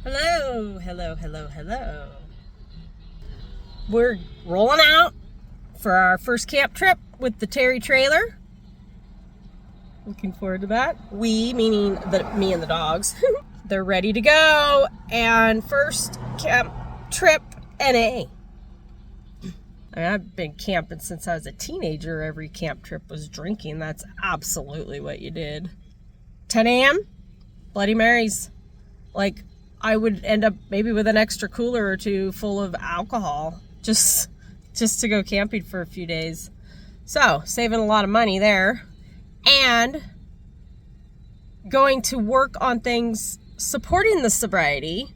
Hello, hello, hello, hello. We're rolling out for our first camp trip with the Terry trailer. Looking forward to that. We, meaning me and the dogs, they're ready to go. And first camp trip, NA. I've been camping since I was a teenager. Every camp trip was drinking. That's absolutely what you did. 10 a.m., Bloody Marys. Like, I would end up maybe with an extra cooler or two full of alcohol just to go camping for a few days. So, saving a lot of money there. And going to work on things supporting the sobriety,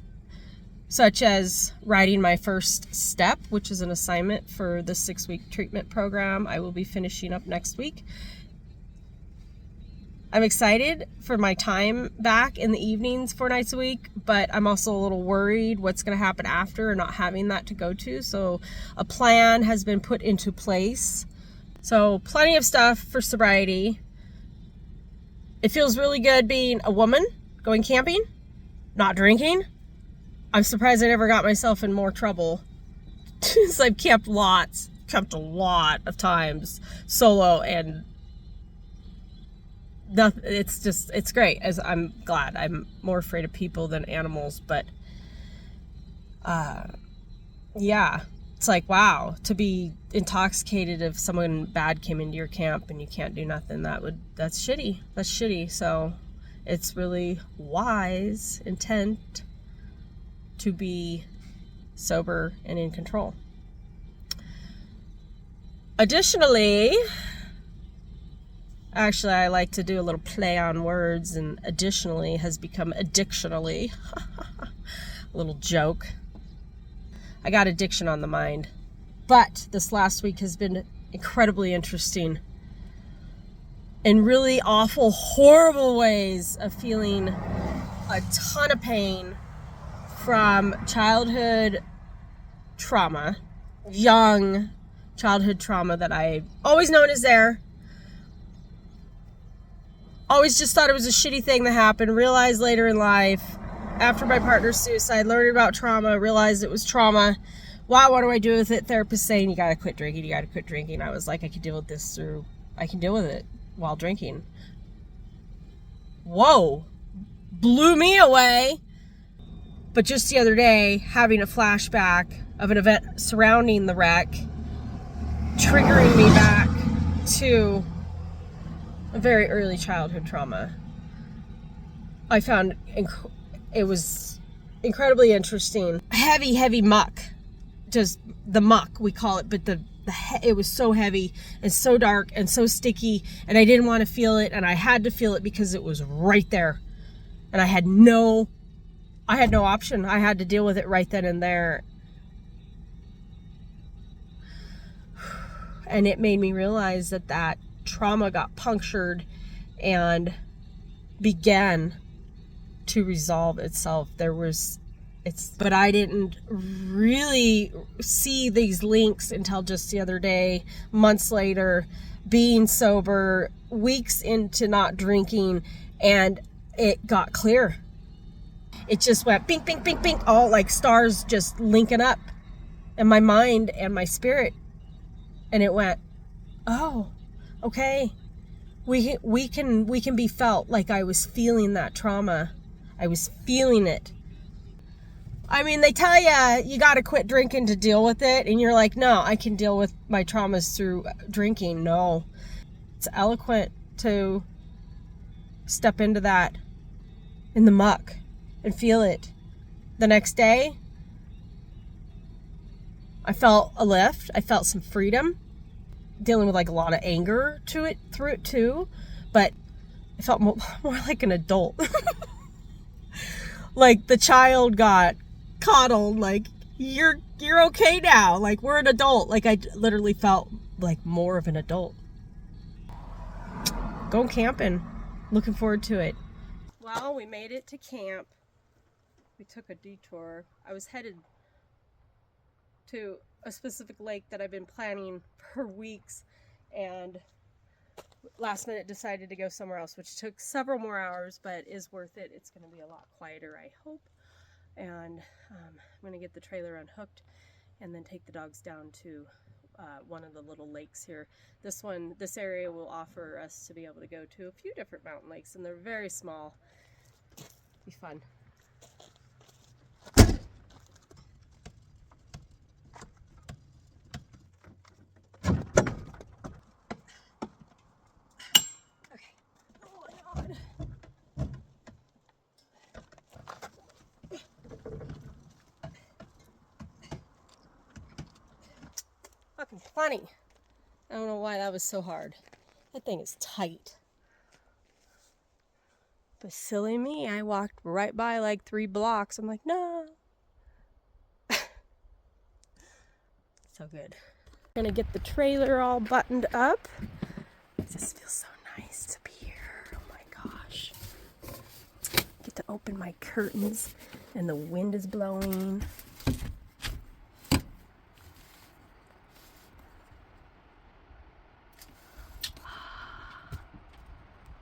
such as writing my first step, which is an assignment for the 6-week treatment program I will be finishing up next week. I'm excited for my time back in the evenings 4 nights a week, but I'm also a little worried what's going to happen after not having that to go to. So a plan has been put into place. So plenty of stuff for sobriety. It feels really good being a woman, going camping, not drinking. I'm surprised I never got myself in more trouble. So I've camped a lot of times solo, and it's great. As I'm glad. I'm more afraid of people than animals, but yeah, it's like, wow, to be intoxicated if someone bad came into your camp and you can't do nothing, that's shitty. So it's really wise intent to be sober and in control. Additionally, actually, I like to do a little play on words, and additionally has become addictionally. A little joke. I got addiction on the mind. But this last week has been incredibly interesting in really awful, horrible ways of feeling a ton of pain from childhood trauma, young childhood trauma that I always known is there. Always just thought it was a shitty thing that happened. Realized later in life, after my partner's suicide, learning about trauma, realized it was trauma. Wow, what do I do with it? Therapist saying, you gotta quit drinking. I was like, I can deal with it while drinking. Whoa, blew me away. But just the other day, having a flashback of an event surrounding the wreck, triggering me back to a very early childhood trauma. I found it was incredibly interesting. Heavy muck. Just the muck, we call it, but it was so heavy and so dark and so sticky, and I didn't want to feel it, and I had to feel it because it was right there. And I had no option. I had to deal with it right then and there. And it made me realize that trauma got punctured and began to resolve itself. But I didn't really see these links until just the other day, months later, being sober, weeks into not drinking, and it got clear. It just went bink, bink, bink, bink, all like stars just linking up in my mind and my spirit. And it went, oh, okay. We can be felt. Like I was feeling that trauma. I was feeling it. I mean, they tell you got to quit drinking to deal with it. And you're like, no, I can deal with my traumas through drinking. No. It's eloquent to step into that in the muck and feel it. The next day, I felt a lift. I felt some freedom. Dealing with like a lot of anger through it too. But I felt more like an adult. Like the child got coddled, like you're okay now, like we're an adult. Like I literally felt like more of an adult. Going camping, looking forward to it. Well, we made it to camp. We took a detour. I was headed to a specific lake that I've been planning for weeks, and last minute decided to go somewhere else, which took several more hours, but is worth it. It's going to be a lot quieter, I hope. and I'm gonna get the trailer unhooked and then take the dogs down to one of the little lakes here. This area will offer us to be able to go to a few different mountain lakes, and they're very small. Be fun. Okay. Oh my God. Fucking funny. I don't know why that was so hard. That thing is tight. But silly me, I walked right by like 3 blocks. I'm like, no. So good. Gonna get the trailer all buttoned up. It just feels so nice to be here. Oh my gosh. Get to open my curtains and the wind is blowing.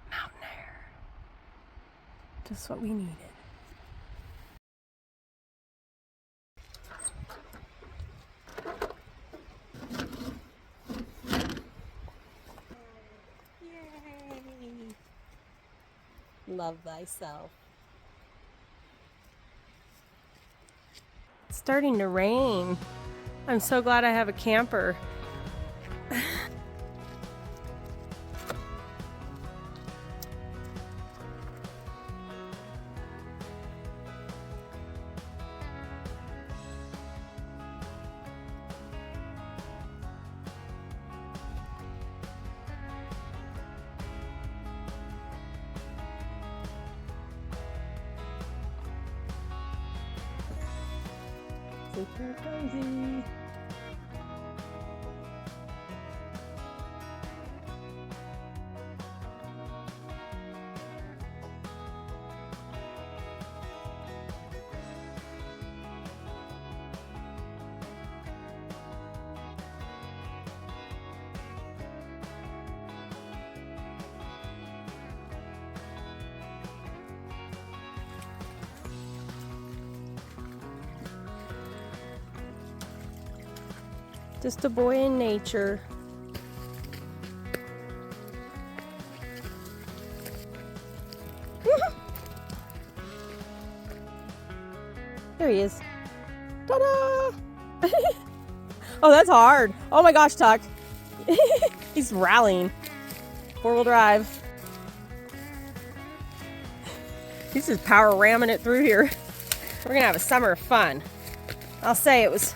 Mountain air. Just what we needed. Yay! Love thyself. It's starting to rain. I'm so glad I have a camper. Super cozy. Just a boy in nature. There he is. Ta-da! Oh, that's hard. Oh my gosh, Tuck. He's rallying. 4-wheel drive. He's just power ramming it through here. We're gonna have a summer of fun. I'll say it was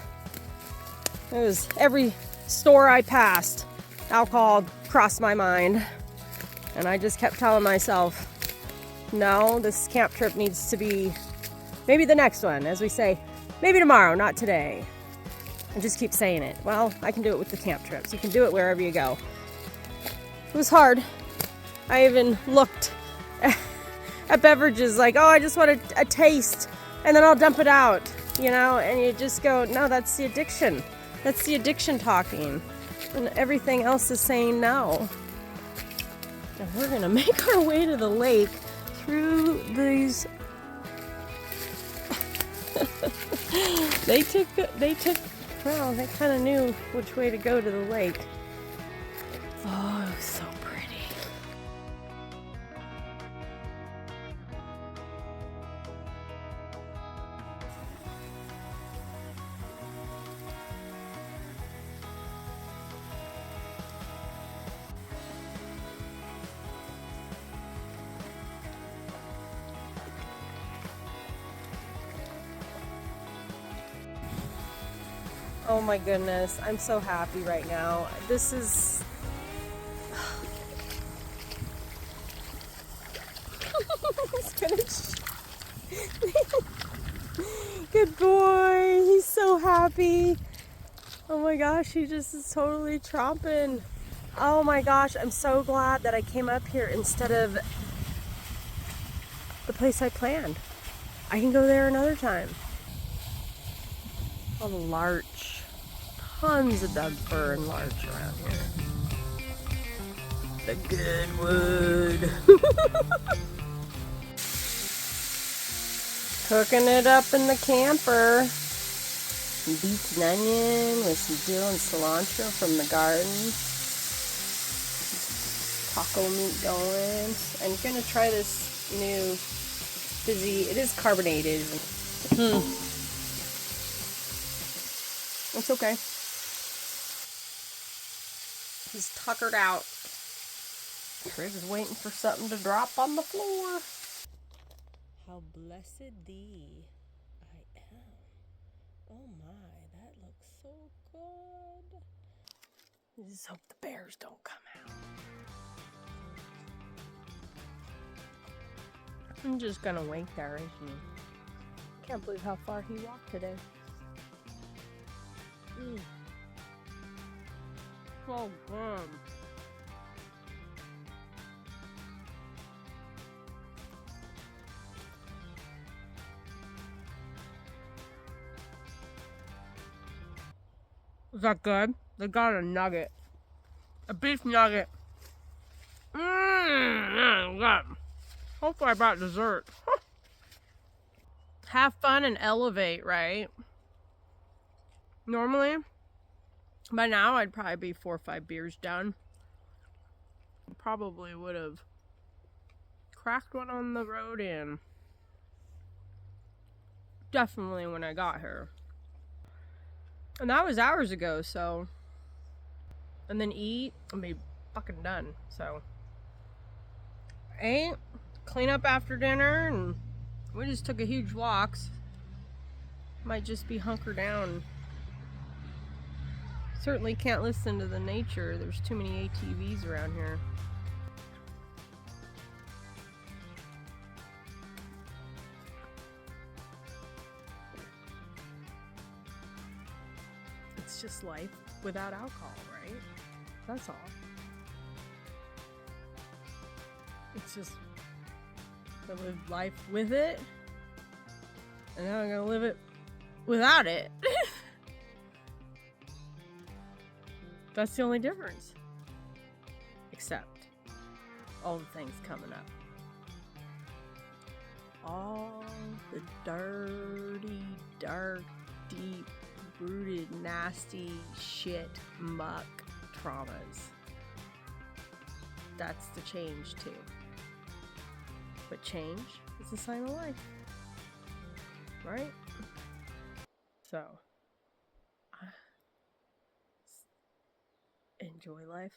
every store I passed, alcohol crossed my mind. And I just kept telling myself, no, this camp trip needs to be maybe the next one, as we say, maybe tomorrow, not today. I just keep saying it. Well, I can do it with the camp trips. You can do it wherever you go. It was hard. I even looked at beverages like, oh, I just want a taste, and then I'll dump it out, you know, and you just go, no, that's the addiction. That's the addiction talking. And everything else is saying no. And we're gonna make our way to the lake through these. They well, they kind of knew which way to go to the lake. Oh, it was so pretty. Oh my goodness, I'm so happy right now. This is... Good boy, he's so happy. Oh my gosh, he just is totally tromping. Oh my gosh, I'm so glad that I came up here instead of the place I planned. I can go there another time. Oh, the larch. Tons of Doug fir and larch around here. The good wood. Cooking it up in the camper. Some beets and onion with some dill and cilantro from the garden. Taco meat going. I'm gonna try this new fizzy. It is carbonated. It's okay. He's tuckered out. Chris is waiting for something to drop on the floor. How blessed thee I am. Oh my, that looks so good. Just hope the bears don't come out. I'm just gonna wait there, isn't he? Can't believe how far he walked today. So good. Is that good? They got a nugget. A beef nugget. Hopefully I brought dessert. Have fun and elevate, right? Normally, by now I'd probably be 4 or 5 beers done. Probably would have cracked one on the road and definitely when I got here. And that was hours ago, so. And then eat and be fucking done, so. Ate, clean up after dinner, and we just took a huge walk. Might just be hunker down. Certainly can't listen to the nature. There's too many ATVs around here. It's just life without alcohol, right? That's all. It's just I lived life with it, and now I'm gonna live it without it. That's the only difference. Except all the things coming up. All the dirty, dark, deep, rooted, nasty shit, muck, traumas. That's the change too. But change is a sign of life. Right? So, enjoy life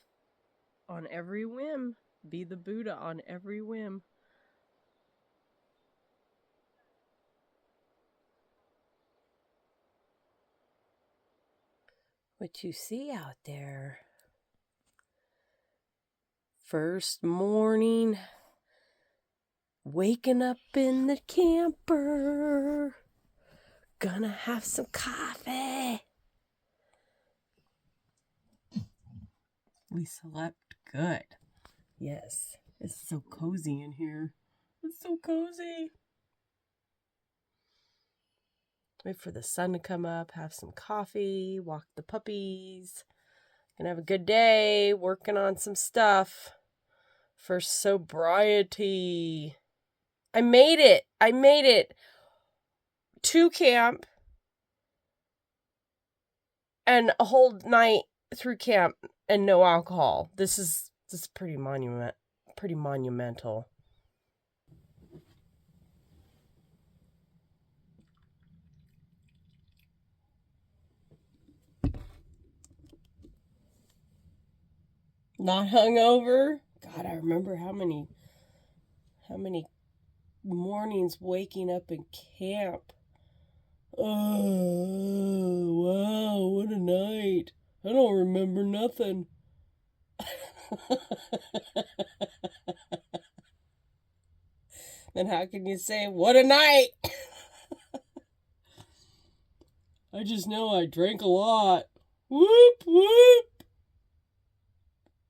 on every whim. Be the Buddha on every whim. What you see out there. First morning, waking up in the camper. Gonna have some coffee. We slept good. Yes, it's so cozy in here. It's so cozy. Wait for the sun to come up, have some coffee, walk the puppies. Gonna have a good day working on some stuff for sobriety. I made it to camp and a whole night through camp and no alcohol. This is pretty monumental. Not hungover. God, I remember how many mornings waking up in camp. Oh, wow, what a night. I don't remember nothing. Then how can you say, what a night? I just know I drank a lot. Whoop, whoop.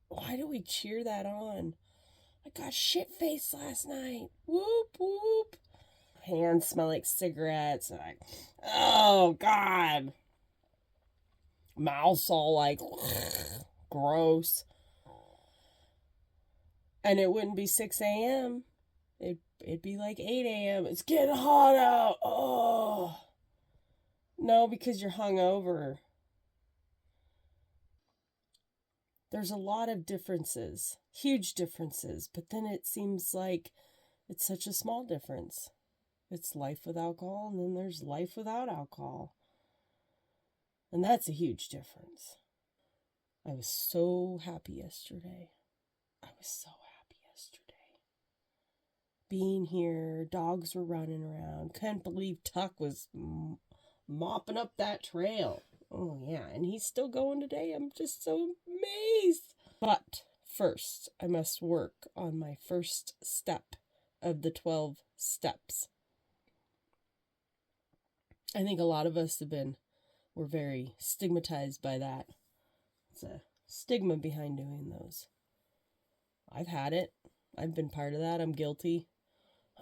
Why do we cheer that on? I got shit-faced last night. Whoop, whoop. Hands smell like cigarettes. Oh, God. Mouth's all like, gross. And it wouldn't be 6 a.m. It'd be like 8 a.m. It's getting hot out. Oh. No, because you're hungover. There's a lot of differences, huge differences, but then it seems like it's such a small difference. It's life with alcohol, and then there's life without alcohol. And that's a huge difference. I was so happy yesterday. Being here, dogs were running around. Couldn't believe Tuck was mopping up that trail. Oh, yeah, and he's still going today. I'm just so amazed. But first, I must work on my first step of the 12 steps. I think a lot of us we're very stigmatized by that. It's a stigma behind doing those. I've had it. I've been part of that. I'm guilty.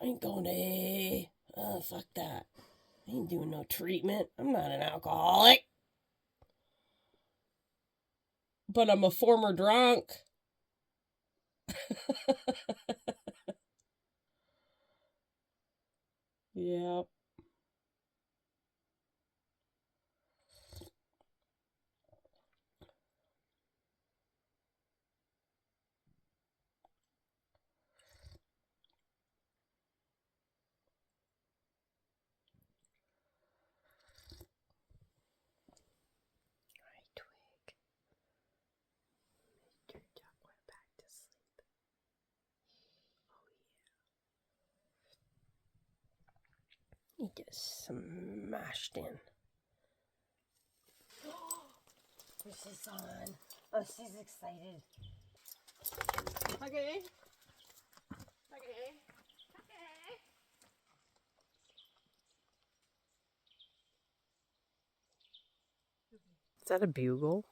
I ain't going to AA. Oh, fuck that. I ain't doing no treatment. I'm not an alcoholic. But I'm a former drunk. Yep. He gets smashed in. She's on. Oh, she's excited. Okay. Is that a bugle?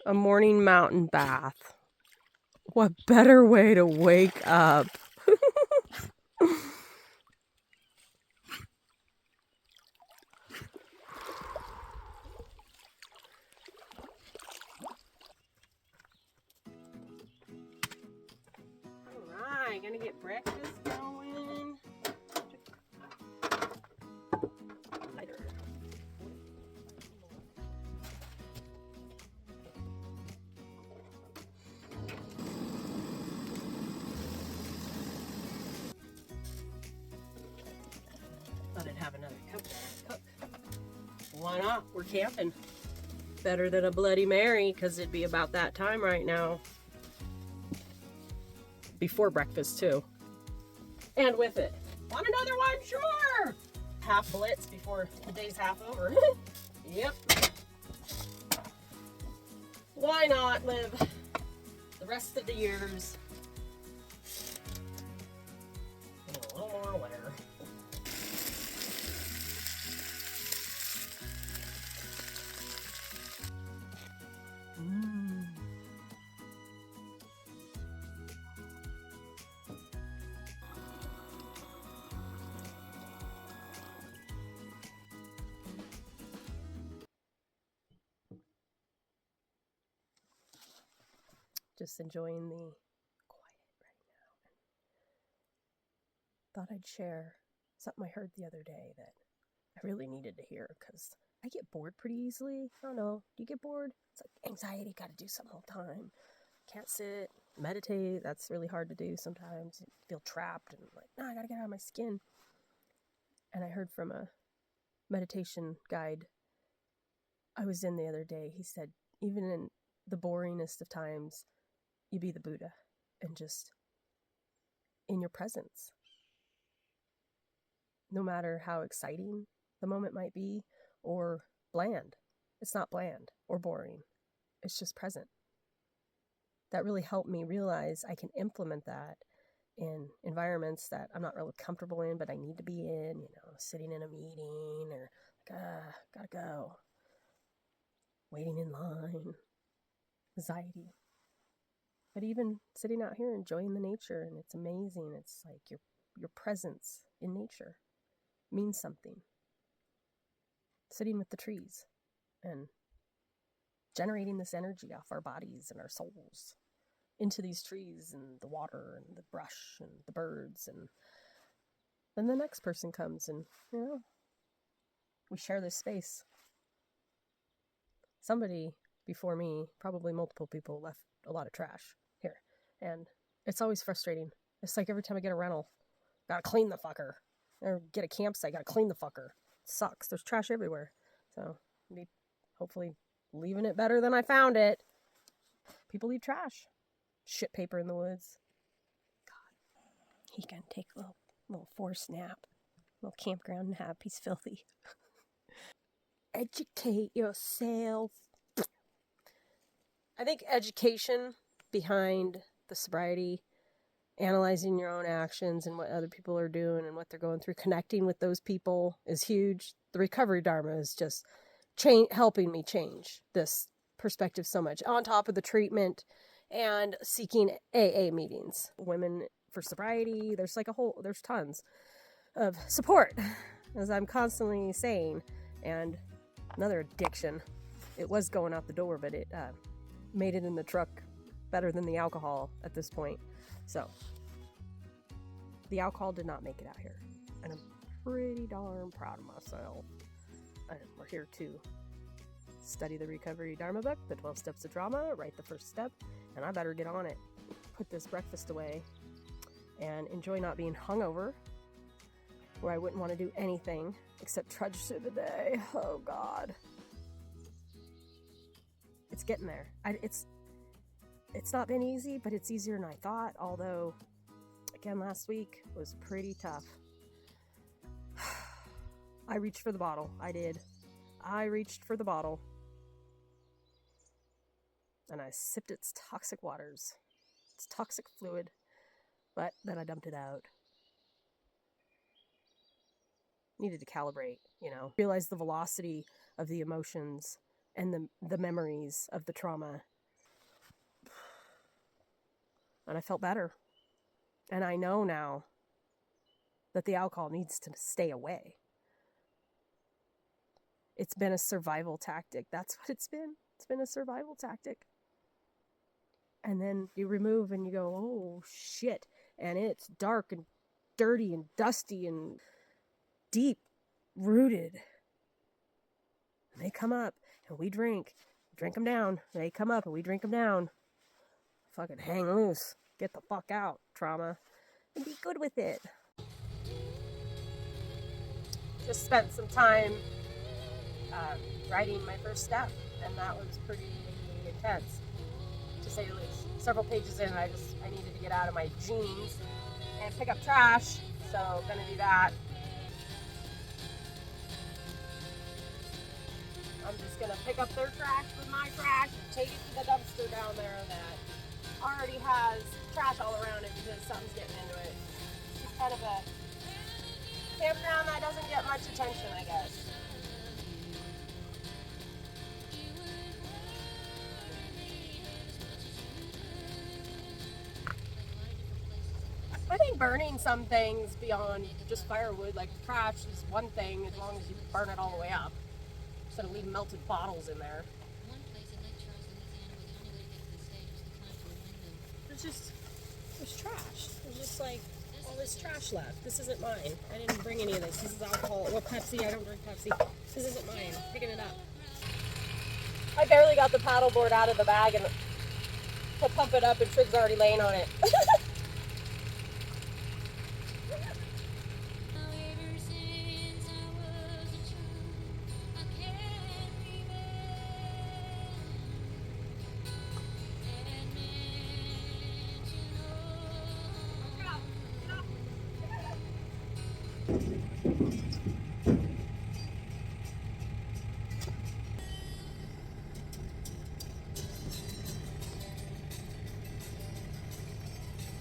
A morning mountain bath. What better way to wake up? Alright, gonna get breakfast going. Lighter. Thought I'd have another cup to cook. Why not? We're camping. Better than a Bloody Mary, because it'd be about that time right now. Before breakfast, too. And with it. Want another one? Sure! Half blitz before the day's half over. Yep. Why not live the rest of the years in a little more winter? Just enjoying the quiet right now. Thought I'd share something I heard the other day that I really needed to hear, because I get bored pretty easily. I don't know. Do you get bored? It's like anxiety, got to do something all the time. Can't sit, meditate. That's really hard to do sometimes. You feel trapped and like, no, I got to get out of my skin. And I heard from a meditation guide I was in the other day. He said, even in the boringest of times, you be the Buddha and just in your presence. No matter how exciting the moment might be or bland. It's not bland or boring. It's just present. That really helped me realize I can implement that in environments that I'm not really comfortable in, but I need to be in, sitting in a meeting or gotta go. Waiting in line. Anxiety. But even sitting out here enjoying the nature, and it's amazing. It's like your presence in nature. means something. Sitting with the trees and generating this energy off our bodies and our souls into these trees and the water and the brush and the birds. And then the next person comes and, we share this space. Somebody before me, probably multiple people, left a lot of trash here. And it's always frustrating. It's like every time I get a rental, gotta clean the fucker. Or get a campsite, gotta clean the fucker. It sucks. There's trash everywhere. So, hopefully leaving it better than I found it. People leave trash. Shit paper in the woods. God. He can take a little forced nap. Little campground nap. He's filthy. Educate yourself. I think education behind the sobriety, analyzing your own actions and what other people are doing and what they're going through, connecting with those people is huge. The recovery dharma is just helping me change this perspective so much, on top of the treatment and seeking AA meetings. Women for Sobriety, there's tons of support, as I'm constantly saying. And another addiction, it was going out the door, but it made it in the truck better than the alcohol at this point. So the alcohol did not make it out here, and I'm pretty darn proud of myself. And we're here to study the Recovery Dharma book, the 12 Steps of Trauma, write the first step, and I better get on it. Put this breakfast away and enjoy not being hungover, where I wouldn't want to do anything except trudge through the day. Oh God. It's getting there. It's not been easy, but it's easier than I thought, although, again, last week was pretty tough. I reached for the bottle. I did. I reached for the bottle. And I sipped its toxic waters. It's toxic fluid. But then I dumped it out. Needed to calibrate, realize the velocity of the emotions and the memories of the trauma. And I felt better. And I know now that the alcohol needs to stay away. It's been a survival tactic. That's what it's been. It's been a survival tactic. And then you remove and you go, oh shit. And it's dark and dirty and dusty and deep rooted. And they come up and we drink them down. They come up and we drink them down. Fucking hang loose. Get the fuck out, trauma. And be good with it. Just spent some time writing my first step, and that was pretty intense, to say the least. Several pages in, I needed to get out of my jeans and pick up trash, so I'm gonna do that. I'm just gonna pick up their trash with my trash and take it to the dumpster down there that already has trash all around it because something's getting into it. It's kind of a campground that doesn't get much attention, I guess. I think burning some things beyond just firewood, like trash, is one thing as long as you burn it all the way up, instead of leaving melted bottles in there. There's trash. There's just like all this trash left. This isn't mine. I didn't bring any of this. This is alcohol. Well, Pepsi. I don't drink Pepsi. This isn't mine. I'm picking it up. I barely got the paddleboard out of the bag and to pump it up, and Trig's already laying on it.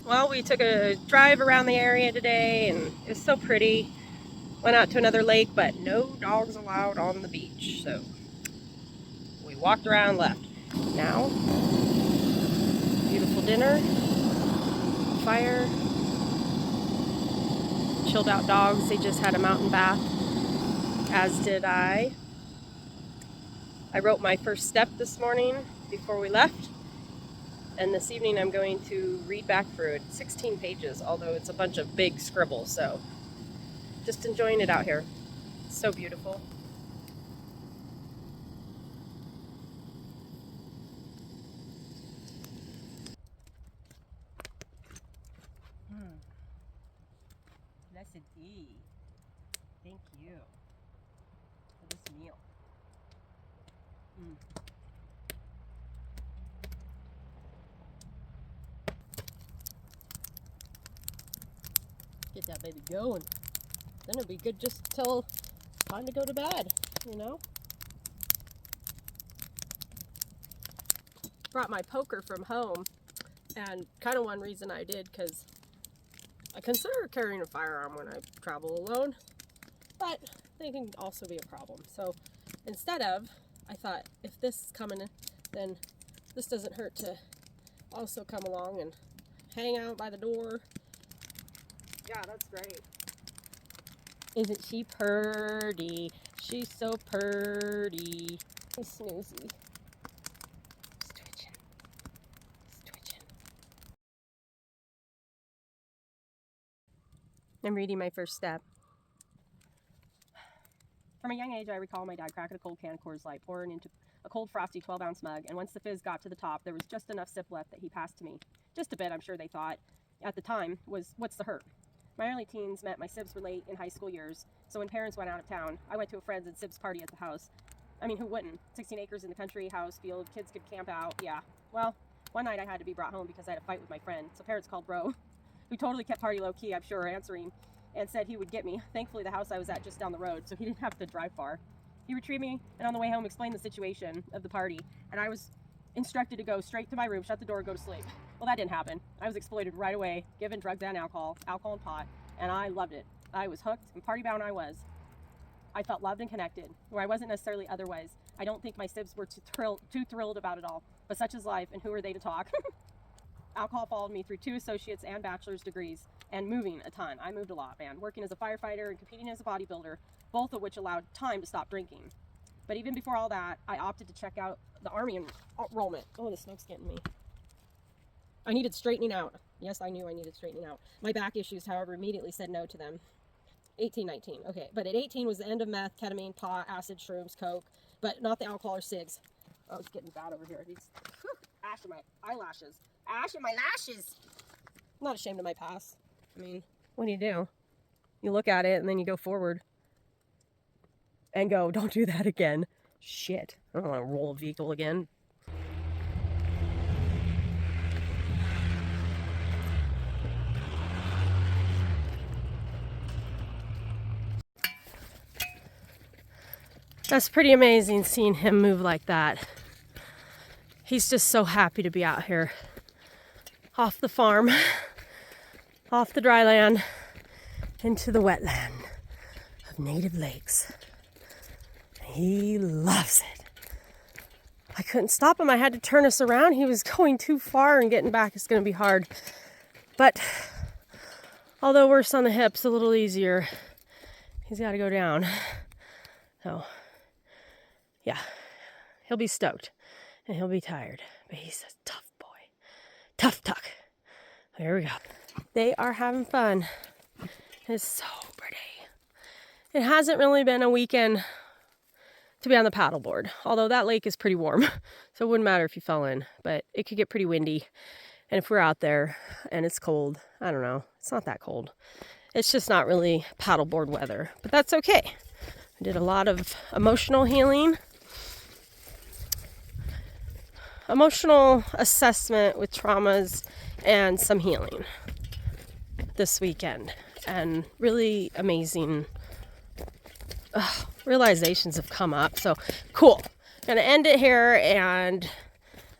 Well, we took a drive around the area today, and it was so pretty. Went out to another lake, but no dogs allowed on the beach, so we walked around and left. Now, beautiful dinner, fire, chilled out dogs. They just had a mountain bath, as did I. I wrote my first step this morning before we left. And this evening I'm going to read back through it. 16 pages, although it's a bunch of big scribbles, so just enjoying it out here. It's so beautiful. ptsd. Thank you for this meal. Get that baby going. Then it'll be good just till time to go to bed, you know? Brought my poker from home, and kind of one reason I did, because I consider carrying a firearm when I travel alone, but they can also be a problem. So instead of, I thought, if this is coming in, then this doesn't hurt to also come along and hang out by the door. Yeah, that's great. Isn't she purty? She's so purty. He's snoozy. He's twitching. He's twitching. I'm reading my first step. From a young age, I recall my dad cracking a cold can of Coors Light, pouring into a cold, frosty 12-ounce mug, and once the fizz got to the top, there was just enough sip left that he passed to me. Just a bit, I'm sure they thought, at the time, was, what's the hurt? My early teens meant my sibs were late in high school years, so when parents went out of town, I went to a friend's and sibs party at the house. I mean, who wouldn't? 16 acres in the country, house, field, kids could camp out, yeah. Well, one night I had to be brought home because I had a fight with my friend, so parents called bro, who totally kept party low-key, I'm sure, answering, and said he would get me. Thankfully, the house I was at just down the road, so he didn't have to drive far. He retrieved me, and on the way home explained the situation of the party, and I was instructed to go straight to my room, shut the door, and go to sleep. Well, that didn't happen. I was exploited right away, given drugs and alcohol and pot, and I loved it. I was hooked, and party-bound I was. I felt loved and connected, where I wasn't necessarily otherwise. I don't think my sibs were too thrilled about it all, but such is life, and who are they to talk? Alcohol followed me through 2 associate's and bachelor's degrees, and moving a ton. I moved a lot, man, working as a firefighter and competing as a bodybuilder, both of which allowed time to stop drinking. But even before all that, I opted to check out the Army enrollment. Oh, the smoke's getting me. I needed straightening out. Yes, I knew I needed straightening out. My back issues, however, immediately said no to them. 18, 19. Okay, but at 18 was the end of meth, ketamine, pot, acid, shrooms, coke, but not the alcohol or cigs. Oh, it's getting bad over here. Ash in my eyelashes. Ash in my lashes. I'm not ashamed of my past. I mean, what do? You look at it and then you go forward. And go, don't do that again. Shit. I don't want to roll a vehicle again. That's pretty amazing seeing him move like that. He's just so happy to be out here. Off the farm, off the dry land, into the wetland of native lakes. He loves it. I couldn't stop him. I had to turn us around. He was going too far, and getting back is going to be hard. But although worse on the hips, a little easier, he's got to go down. So, yeah, he'll be stoked and he'll be tired. But he's a tough boy. Tough tuck. There we go. They are having fun. It's so pretty. It hasn't really been a weekend to be on the paddleboard, although that lake is pretty warm, so it wouldn't matter if you fell in, but it could get pretty windy. And if we're out there and it's cold, I don't know, it's not that cold. It's just not really paddleboard weather, but that's okay. I did a lot of emotional healing, emotional assessment with traumas, and some healing this weekend, and really amazing realizations have come up. So cool. Gonna end it here and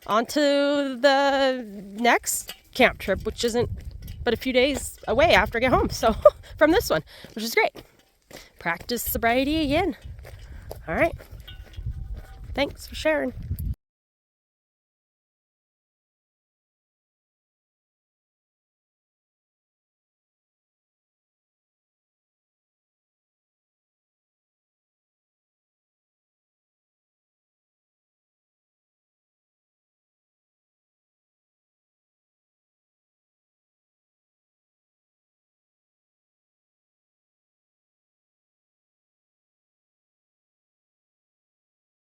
on to the next camp trip, which isn't but a few days away after I get home. So from this one, which is great. Practice sobriety again. All right. Thanks for sharing.